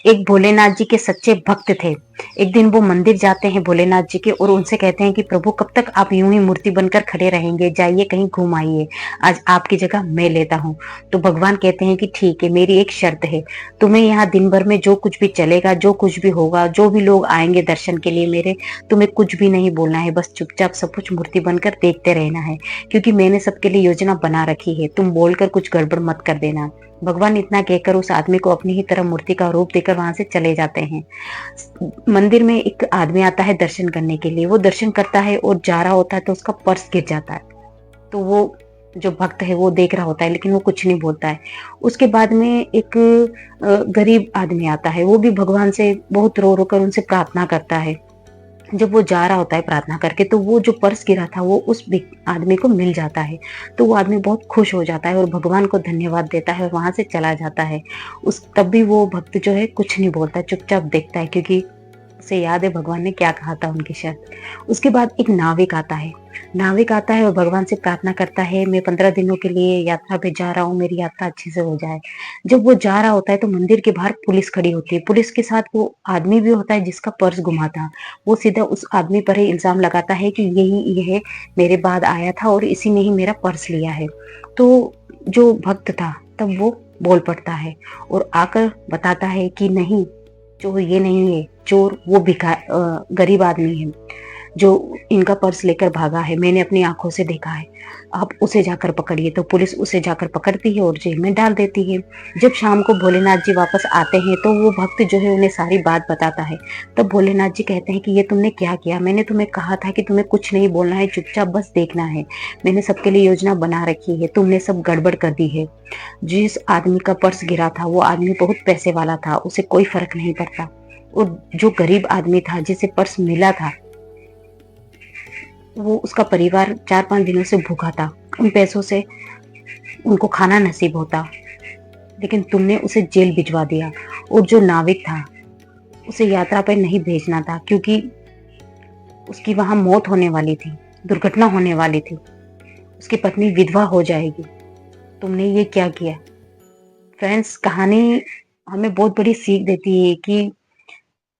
एक भोलेनाथ जी के सच्चे भक्त थे। एक दिन वो मंदिर जाते हैं भोलेनाथ जी के और उनसे कहते हैं कि प्रभु कब तक आप यूं ही मूर्ति बनकर खड़े रहेंगे, जाइए कहीं घूम आइए, आज आपकी जगह मैं लेता हूँ। तो भगवान कहते हैं कि ठीक है, मेरी एक शर्त है, तुम्हें यहाँ दिन भर में जो कुछ भी चलेगा, जो कुछ भी होगा, जो भी लोग आएंगे दर्शन के लिए मेरे, तुम्हें कुछ भी नहीं बोलना है, बस चुपचाप सब कुछ मूर्ति बनकर देखते रहना है, क्योंकि मैंने सबके लिए योजना बना रखी है, तुम बोलकर कुछ गड़बड़ मत कर देना। भगवान इतना कहकर उस आदमी को अपनी ही तरह मूर्ति का रूप देकर वहां से चले जाते हैं। मंदिर में एक आदमी आता है दर्शन करने के लिए, वो दर्शन करता है और जा रहा होता है तो उसका पर्स गिर जाता है। तो वो जो भक्त है वो देख रहा होता है लेकिन वो कुछ नहीं बोलता है। उसके बाद में एक गरीब आदमी आता है, वो भी भगवान से बहुत रो रो कर उनसे प्रार्थना करता है। जब वो जा रहा होता है प्रार्थना करके तो वो जो पर्स गिरा था वो उस आदमी को मिल जाता है। तो वो आदमी बहुत खुश हो जाता है और भगवान को धन्यवाद देता है और वहां से चला जाता है। उस तब भी वो भक्त जो है कुछ नहीं बोलता, चुपचाप देखता है, क्योंकि उसे याद है भगवान ने क्या कहा था उनकी शर्त। उसके बाद एक नाविक आता है। नाविक आता है और भगवान से प्रार्थना करता है, मैं 15 दिनों के लिए यात्रा पे जा रहा हूँ, मेरी यात्रा अच्छे से हो जाए। जब वो जा रहा होता है तो मंदिर के बाहर पुलिस खड़ी होती है। पुलिस के साथ वो आदमी भी होता है जिसका पर्स गुमा था। वो सीधा उस आदमी पर ही इल्जाम लगाता है कि यही ये मेरे बाद आया था और इसी ने ही मेरा पर्स लिया है। तो जो भक्त था तब वो बोल पड़ता है और आकर बताता है कि नहीं, चोर ये नहीं है, चोर वो गरीब आदमी है जो इनका पर्स लेकर भागा है, मैंने अपनी आंखों से देखा है, आप उसे जाकर पकड़िए। तो पुलिस उसे जाकर पकड़ती है और जेल में डाल देती है। जब शाम को भोलेनाथ जी वापस आते हैं तो वो भक्त जो है उन्हें सारी बात बताता है। तब भोलेनाथ जी कहते हैं कि ये तुमने क्या किया, मैंने तुम्हें कहा था कि तुम्हें कुछ नहीं बोलना है, चुपचाप बस देखना है, मैंने सबके लिए योजना बना रखी है, तुमने सब गड़बड़ कर दी है। जिस आदमी का पर्स गिरा था वो आदमी बहुत पैसे वाला था, उसे कोई फर्क नहीं पड़ता। और जो गरीब आदमी था जिसे पर्स मिला था, वो उसका परिवार 4-5 दिनों से भूखा था, उन पैसों से उनको खाना नसीब होता, लेकिन तुमने उसे जेल भिजवा दिया। और जो नाविक था उसे यात्रा पर नहीं भेजना था, क्योंकि उसकी वहां मौत होने वाली थी, दुर्घटना होने वाली थी, उसकी पत्नी विधवा हो जाएगी। तुमने ये क्या किया। फ्रेंड्स, कहानी हमें बहुत बड़ी सीख देती है कि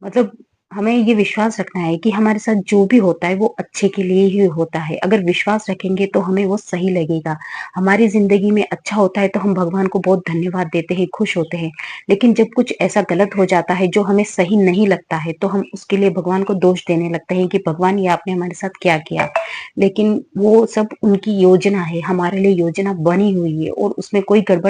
मतलब हमें ये विश्वास रखना है कि हमारे साथ जो भी होता है वो अच्छे के लिए ही होता है। अगर विश्वास रखेंगे तो हमें वो सही लगेगा। हमारी जिंदगी में अच्छा होता है तो हम भगवान को बहुत धन्यवाद देते हैं, खुश होते हैं। लेकिन जब कुछ ऐसा गलत हो जाता है जो हमें सही नहीं लगता है तो हम उसके लिए भगवान को दोष देने लगते हैं कि भगवान ये आपने हमारे साथ क्या किया। लेकिन वो सब उनकी योजना है, हमारे लिए योजना बनी हुई है और उसमें कोई गड़बड़